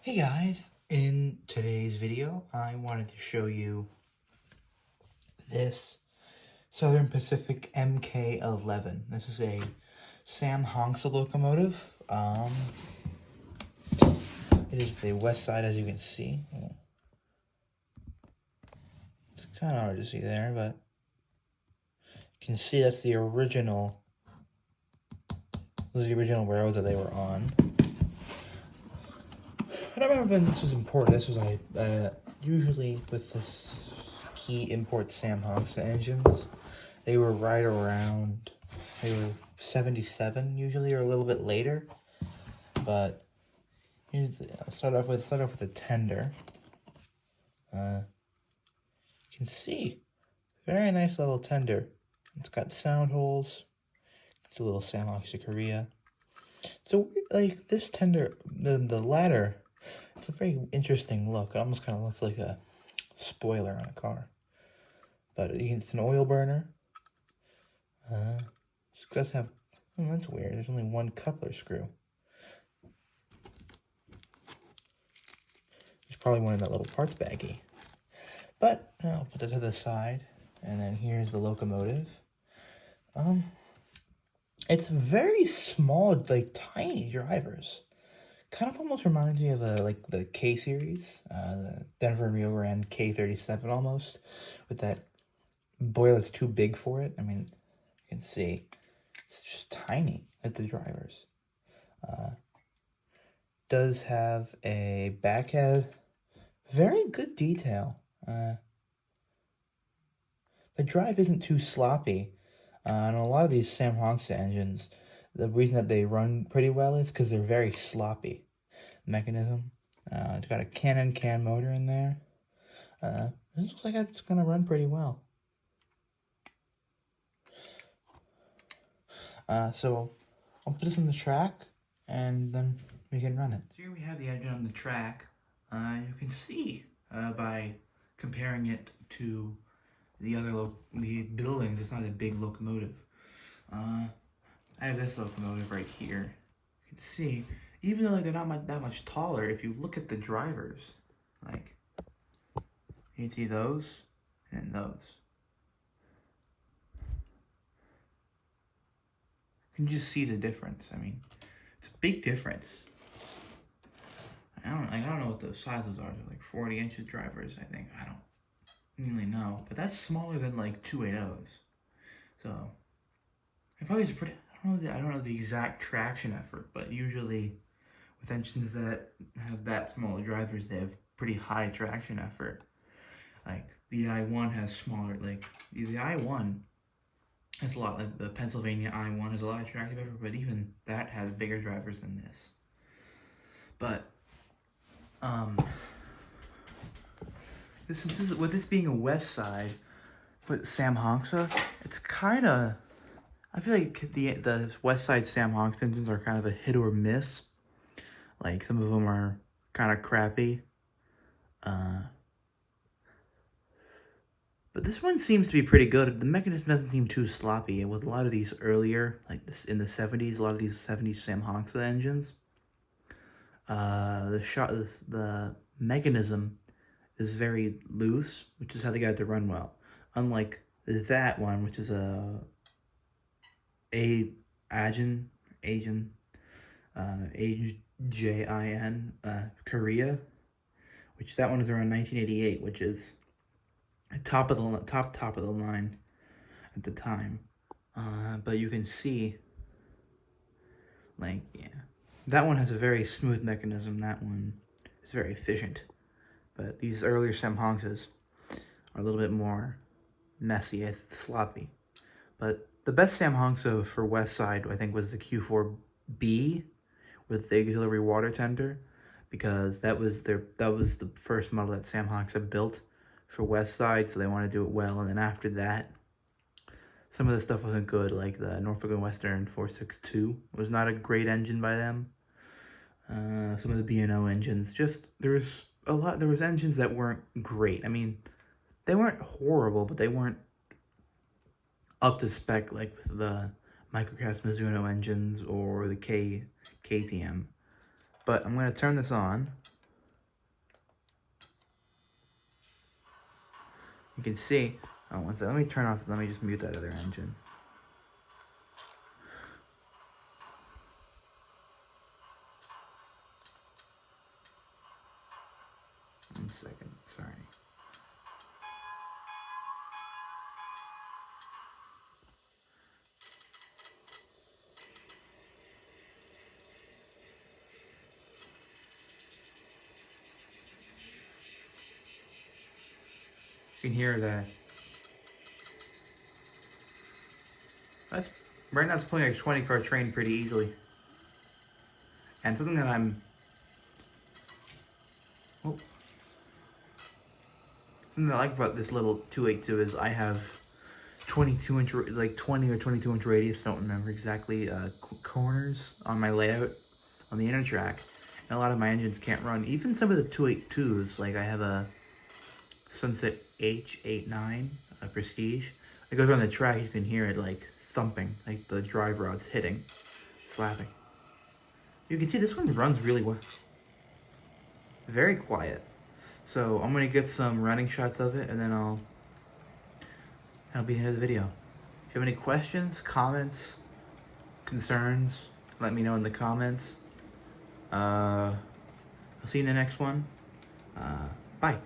Hey guys, in today's video I wanted to show you this Southern Pacific mk-11. This is a Sam Hongsa locomotive. It is the west side, as you can see. It's kind of hard to see there, but you can see that's the original. Those are the original railroads that they were on. And I remember when this was imported. This was usually with this key import Sam Hongsa engines. They were right around, they were 77 usually, or a little bit later. But here's I'll start off with the tender. You can see, very nice little tender. It's got sound holes. It's a little Sam Hongsa Korea. So like this tender, the ladder, it's a very interesting look. It almost kind of looks like a spoiler on a car. But it's an oil burner. This does have, that's weird. There's only one coupler screw. There's probably one in that little parts baggie. But I'll put it to the side. And then here's the locomotive. It's very small, like tiny drivers. Kind of almost reminds me of like the K series, the Denver and Rio Grande K37 almost, with that boiler that's too big for it. I mean, you can see it's just tiny at the drivers. Does have a backhead, very good detail. The drive isn't too sloppy. And a lot of these Sam Hongsa engines, the reason that they run pretty well is because they're very sloppy. Mechanism. It's got a Cannon can motor in there. This looks like it's going to run pretty well. So I'll put this on the track and then we can run it. So here we have the engine on the track. You can see by comparing it to the buildings, it's not a big locomotive. I have this locomotive right here. You can see, even though they're not that much taller, if you look at the drivers, like, you can see those and those. You can just see the difference. I mean, it's a big difference. I don't know what those sizes are. They're like 40 inches drivers, I think. I don't really know, but that's smaller than like 280s. So it probably is pretty. I don't know the exact traction effort, but usually with engines that have that smaller drivers, they have pretty high traction effort. Like the I1 has smaller. Like the I1 has a lot. Like the Pennsylvania I1 has a lot of traction effort, but even that has bigger drivers than this. But with this being a west side with Sam Hongsa, it's kind of, I feel like the west side Sam Hongsa engines are kind of a hit or miss. Like some of them are kind of crappy. But this one seems to be pretty good. The mechanism doesn't seem too sloppy. And with a lot of these earlier, like this in the 70s, a lot of these 70s Sam Hongsa engines, the mechanism is very loose, which is how they got it to run well. Unlike that one, which is AJIN, Korea, which that one is around 1988, which is top of the line at the time. But you can see, like, yeah, that one has a very smooth mechanism. That one is very efficient. But these earlier Sam Hongsas are a little bit more messy, sloppy. But the best Sam Hongsa for West Side, I think, was the Q4B with the auxiliary water tender, because that was the first model that Sam Hongsa built for West Side, so they want to do it well. And then after that, some of the stuff wasn't good, like the Norfolk and Western 462 was not a great engine by them. Some of the B&O engines, there was engines that weren't great. I mean, they weren't horrible, but they weren't up to spec like with the Microcast Mizuno engines or the KTM. But I'm going to turn this on You can see, oh, one second, let me turn off, let me just mute that other engine. One second, sorry. You can hear that. That's, right now it's pulling a 20-car train pretty easily. And something that something I like about this little 282 is I have 22 inch, like 20 or 22 inch radius, don't remember exactly, corners on my layout on the inner track. And a lot of my engines can't run. Even some of the 282s, like I have a Sunset H89, a Prestige. It goes on the track, you can hear it like thumping, like the drive rod's hitting, slapping. You can see this one runs really well. Very quiet. So I'm gonna get some running shots of it and then that'll be the end of the video. If you have any questions, comments, concerns, let me know in the comments. I'll see you in the next one. Bye.